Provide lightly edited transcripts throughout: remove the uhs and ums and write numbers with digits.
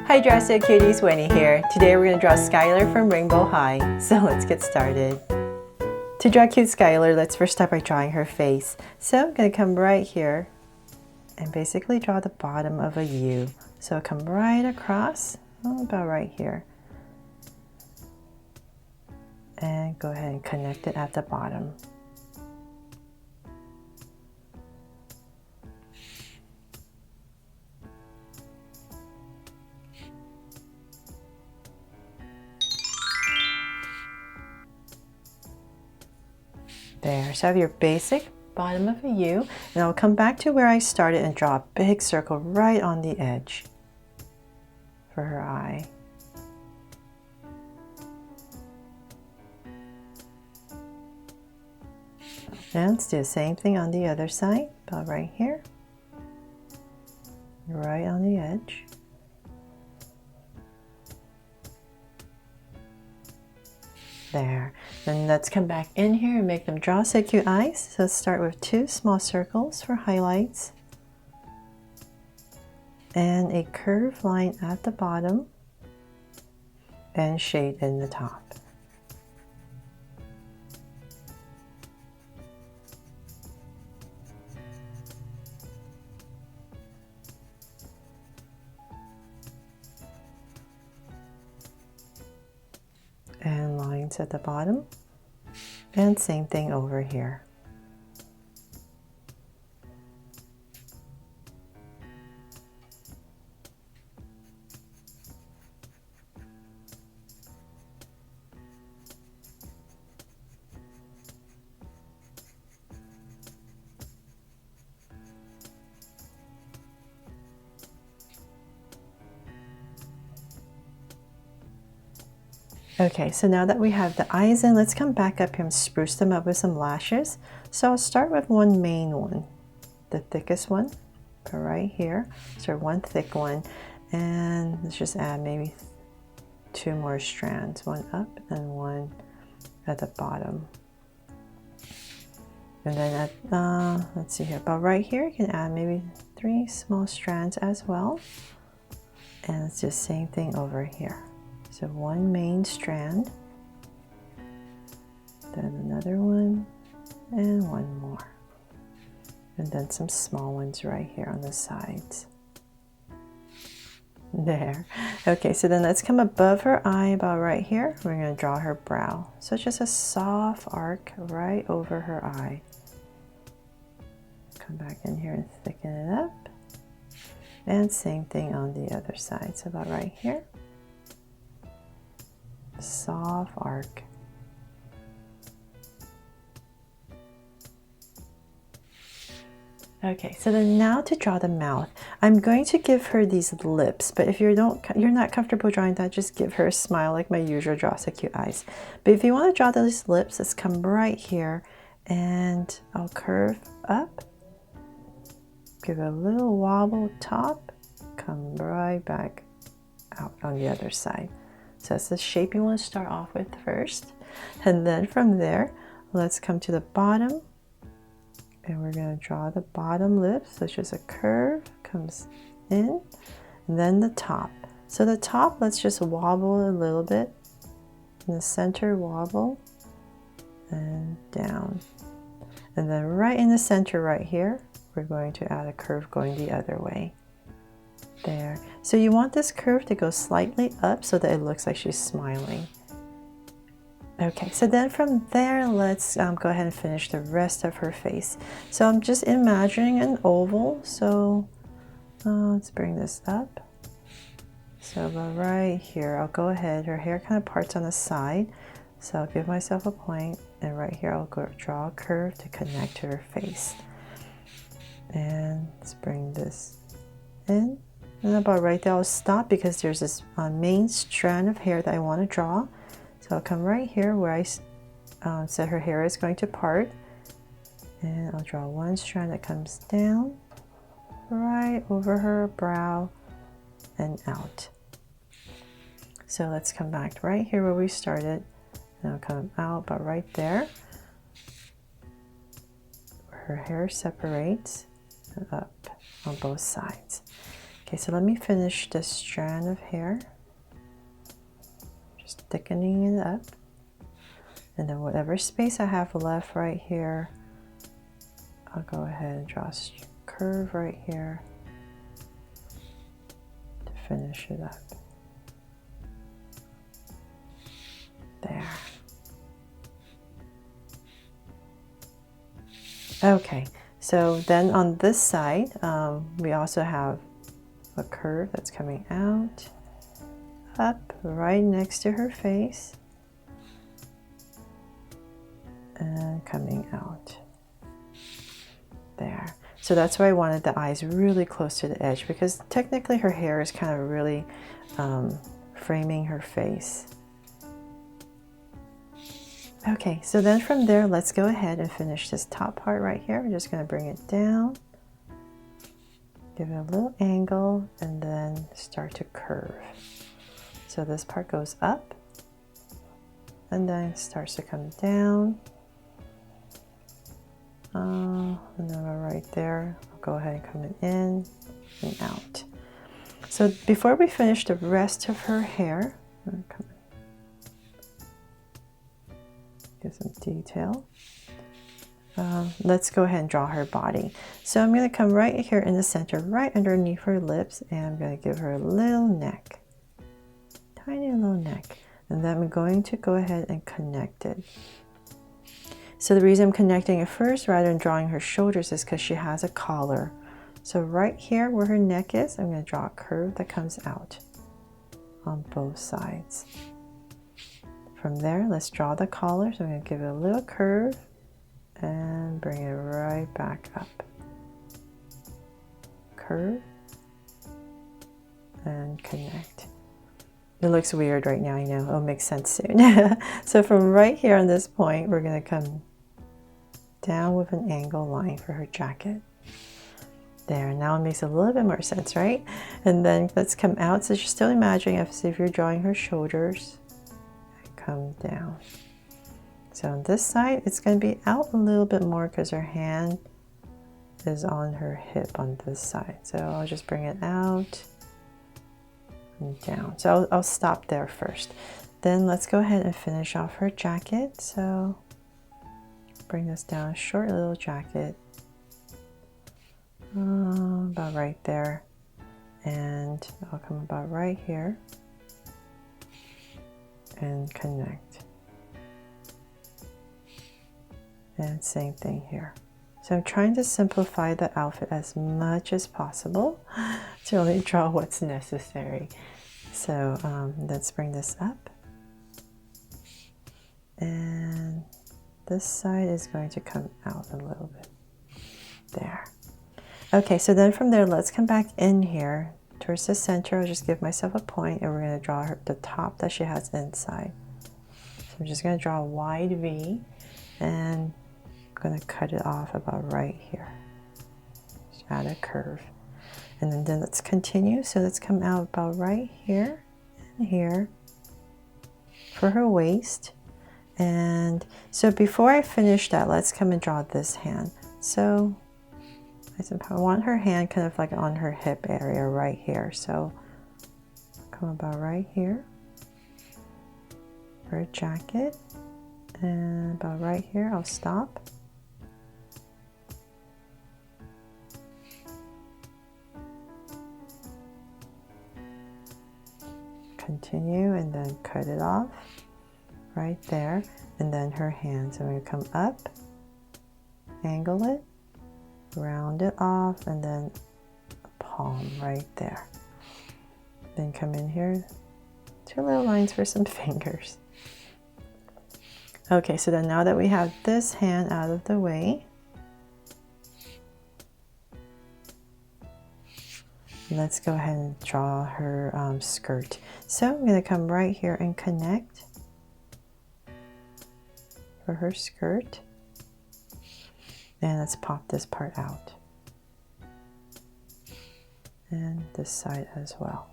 Hi Dress It Cuties, Winnie here. Today we're going to draw Skyler from Rainbow High. So let's get started. To draw cute Skyler, let's first start by drawing her face. So I'm going to come right here and basically draw the bottom of a U. So come right across, about right here. And go ahead and connect it at the bottom. There, so I have your basic bottom of a U, and I'll come back to where I started and draw a big circle right on the edge for her eye. And let's do the same thing on the other side, about right here, right on the edge. There. Then let's come back in here and make them draw so cute eyes. So let's start with 2 small circles for highlights and a curved line at the bottom and shade in the top. And lines at the bottom, and same thing over here. Okay, so now that we have the eyes in, let's come back up here and spruce them up with some lashes. So I'll start with one main one, the thickest one, put right here. So one thick one, and let's just add maybe 2 more strands, one up and one at the bottom. And then at, let's see here, about right here, you can add maybe 3 small strands as well. And it's just same thing over here. So one main strand, then another one, and one more. And then some small ones right here on the sides. There. Okay, so then let's come above her eye about right here. We're going to draw her brow. So just a soft arc right over her eye. Come back in here and thicken it up. And same thing on the other side. So about right here. Soft arc. Okay, so then now to draw the mouth, I'm going to give her these lips, but if you're not comfortable drawing that, just give her a smile like my usual draw so cute eyes. But if you want to draw those lips, let's come right here and I'll curve up, give it a little wobble top, come right back out on the other side. So that's the shape you want to start off with first. And then from there, let's come to the bottom. And we're going to draw the bottom lip. So it's just a curve, comes in. And then the top. So the top, let's just wobble a little bit. In the center, wobble. And down. And then right in the center right here, we're going to add a curve going the other way. There. So you want this curve to go slightly up so that it looks like she's smiling. Okay, so then from there, let's go ahead and finish the rest of her face. So I'm just imagining an oval. So let's bring this up. So about right here, I'll go ahead. Her hair kind of parts on the side. So I'll give myself a point, and right here I'll go draw a curve to connect to her face. And let's bring this in. And about right there, I'll stop because there's this main strand of hair that I want to draw. So I'll come right here where I said her hair is going to part. And I'll draw one strand that comes down, right over her brow and out. So let's come back right here where we started. And I'll come out about right there. Her hair separates up on both sides. Okay, so let me finish this strand of hair. Just thickening it up. And then whatever space I have left right here, I'll go ahead and draw a curve right here to finish it up. There. Okay, so then on this side, we also have a curve that's coming out, up, right next to her face, and coming out. There. So that's why I wanted the eyes really close to the edge, because technically her hair is kind of really framing her face. Okay, so then from there, let's go ahead and finish this top part right here. We're just going to bring it down, give it a little angle, and then start to curve. So this part goes up, and then starts to come down. And then we're right there. I'll go ahead and come in and out. So before we finish the rest of her hair, give some detail. Let's go ahead and draw her body. So I'm going to come right here in the center, right underneath her lips, and I'm going to give her a little neck. Tiny little neck. And then I'm going to go ahead and connect it. So the reason I'm connecting it first rather than drawing her shoulders is because she has a collar. So right here where her neck is, I'm going to draw a curve that comes out on both sides. From there, let's draw the collar. So I'm going to give it a little curve and bring it right back up. Curve and connect. It looks weird right now, I know. It'll make sense soon. So from right here on this point, we're going to come down with an angle line for her jacket. There, now it makes a little bit more sense, right? And then let's come out. So you're still imagining as if you're drawing her shoulders. Come down. So on this side, it's going to be out a little bit more because her hand is on her hip on this side. So I'll just bring it out and down. So I'll stop there first. Then let's go ahead and finish off her jacket. So bring this down, a short little jacket, about right there, and I'll come about right here and connect. And same thing here. So I'm trying to simplify the outfit as much as possible to only draw what's necessary. So let's bring this up. And this side is going to come out a little bit. There. Okay, so then from there, let's come back in here towards the center. I'll just give myself a point, and we're going to draw the top that she has inside. So I'm just going to draw a wide V, and I'm going to cut it off about right here. Just add a curve. And then let's continue. So let's come out about right here and here for her waist. And so before I finish that, let's come and draw this hand. So I want her hand kind of like on her hip area right here. So come about right here for a jacket, and about right here I'll stop. Continue and then cut it off right there, and then her hands. I'm going to come up, angle it, round it off, and then a palm right there. Then come in here, 2 little lines for some fingers. Okay, so then now that we have this hand out of the way, let's go ahead and draw her skirt. So I'm going to come right here and connect for her skirt. And let's pop this part out. And this side as well.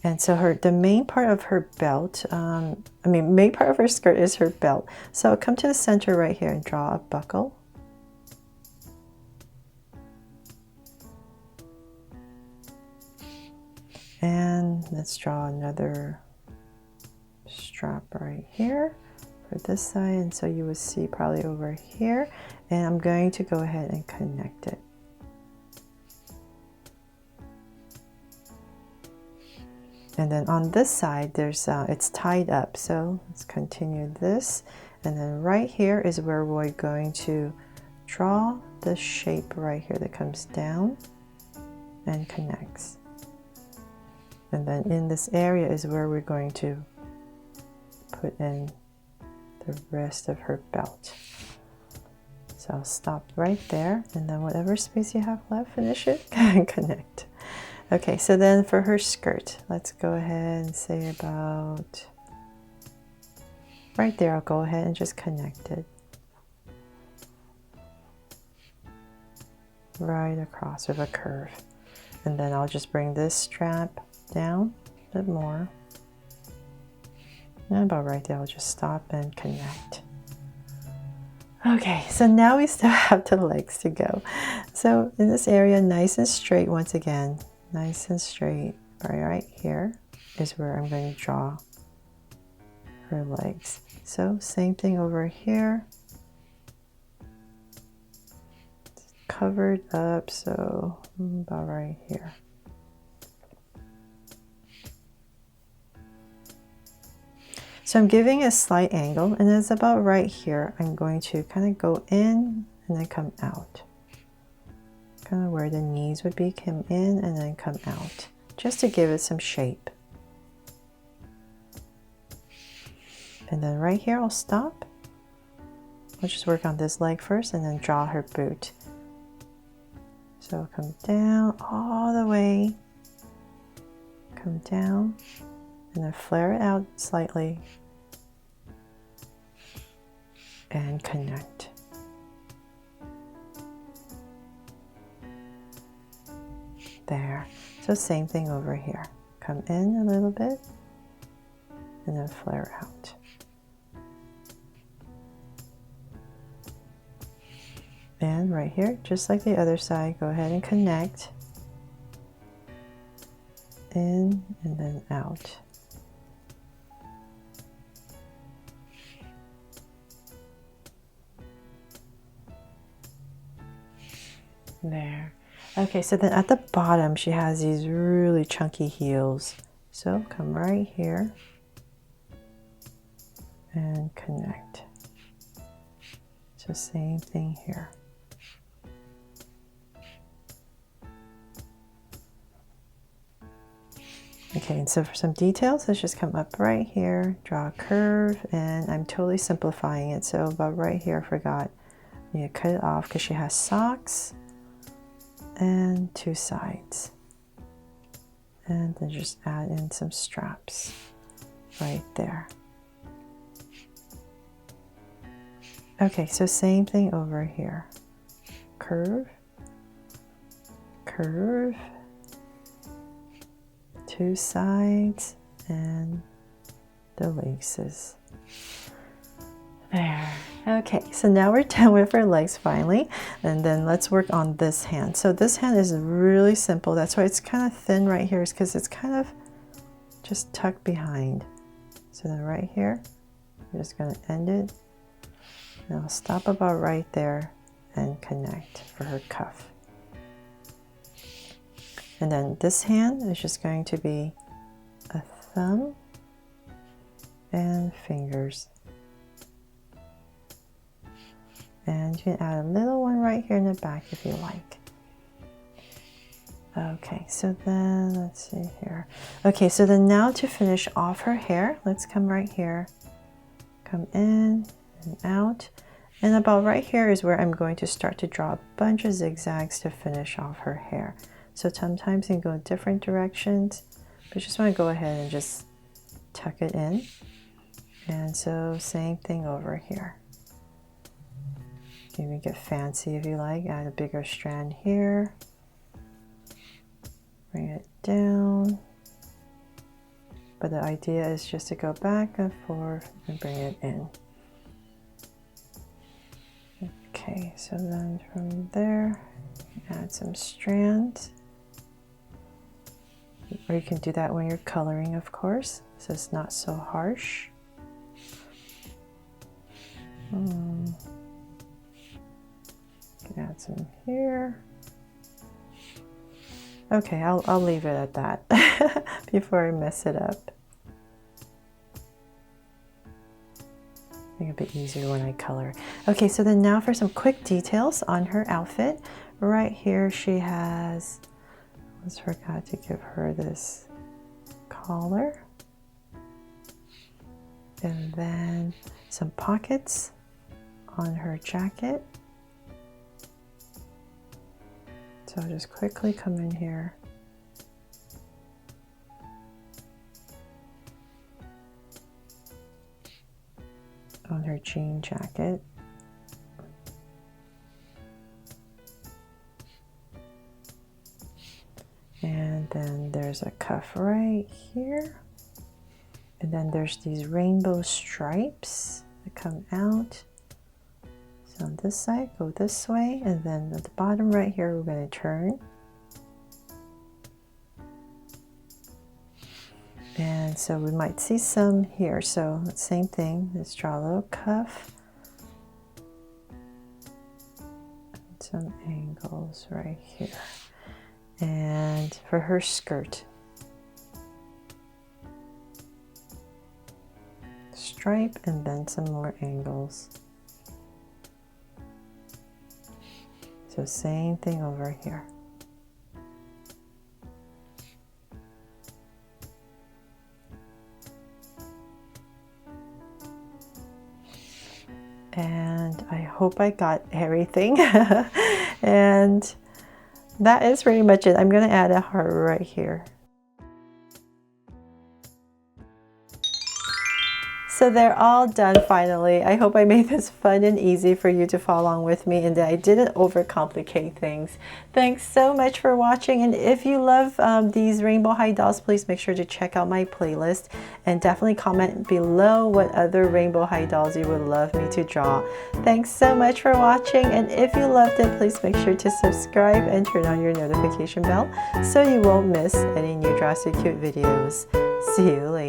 And so the main part of her belt, main part of her skirt is her belt. So I'll come to the center right here and draw a buckle. And let's draw another strap right here for this side, and so you will see probably over here, and I'm going to go ahead and connect it. And then on this side there's it's tied up, so let's continue this, and then right here is where we're going to draw the shape right here that comes down and connects. And then in this area is where we're going to put in the rest of her belt. So I'll stop right there, and then whatever space you have left, finish it and connect. Okay, so then for her skirt, let's go ahead and say about right there. I'll go ahead and just connect it right across with a curve. And then I'll just bring this strap down a bit more. And about right there, I'll just stop and connect. Okay, so now we still have the legs to go. So in this area, nice and straight once again. Nice and straight, right here is where I'm going to draw her legs. So same thing over here. It's covered up, so about right here. So I'm giving a slight angle, and it's about right here. I'm going to kind of go in and then come out. Kind of where the knees would be, come in and then come out, just to give it some shape. And then right here I'll stop. I'll just work on this leg first and then draw her boot. So come down all the way, come down, and then flare it out slightly and connect. There. So same thing over here. Come in a little bit and then flare out. And right here, just like the other side, go ahead and connect. In and then out. There. Okay, so then at the bottom, she has these really chunky heels. So come right here and connect. So same thing here. Okay, and so for some details, let's just come up right here, draw a curve, and I'm totally simplifying it. So about right here, I forgot. I need to cut it off because she has socks and two sides. And then just add in some straps right there. Okay, so same thing over here. Curve, curve, two sides, and the laces. There. Okay, so now we're done with our legs finally, and then let's work on this hand. So this hand is really simple. That's why it's kind of thin right here, is because it's kind of just tucked behind. So then right here, I'm just going to end it. And I'll stop about right there and connect for her cuff. And then this hand is just going to be a thumb and fingers. And you can add a little one right here in the back if you like. Okay, so then let's see here. Okay, so then now to finish off her hair, let's come right here. Come in and out. And about right here is where I'm going to start to draw a bunch of zigzags to finish off her hair. So sometimes you can go different directions, but just want to go ahead and just tuck it in. And so same thing over here. You can get fancy if you like, add a bigger strand here. Bring it down. But the idea is just to go back and forth and bring it in. Okay, so then from there, add some strands. Or you can do that when you're coloring, of course, so it's not so harsh. Can add some here. Okay, I'll leave it at that before I mess it up. I think it'll be easier when I color. Okay, so then now for some quick details on her outfit. Right here she has, almost forgot to give her this collar. And then some pockets on her jacket. So I'll just quickly come in here. On her jean jacket. And then there's a cuff right here. And then there's these rainbow stripes that come out. So on this side, go this way, and then at the bottom right here, we're going to turn. And so we might see some here. So same thing, let's draw a little cuff. And some angles right here. And for her skirt, stripe and then some more angles. So same thing over here. And I hope I got everything. And that is pretty much it. I'm going to add a heart right here. So they're all done finally. I hope I made this fun and easy for you to follow along with me and that I didn't overcomplicate things. Thanks so much for watching, and if you love these rainbow high dolls, please make sure to check out my playlist and definitely comment below what other rainbow high dolls you would love me to draw. Thanks so much for watching, and if you loved it, please make sure to subscribe and turn on your notification bell so you won't miss any new Draw So Cute videos. See you later.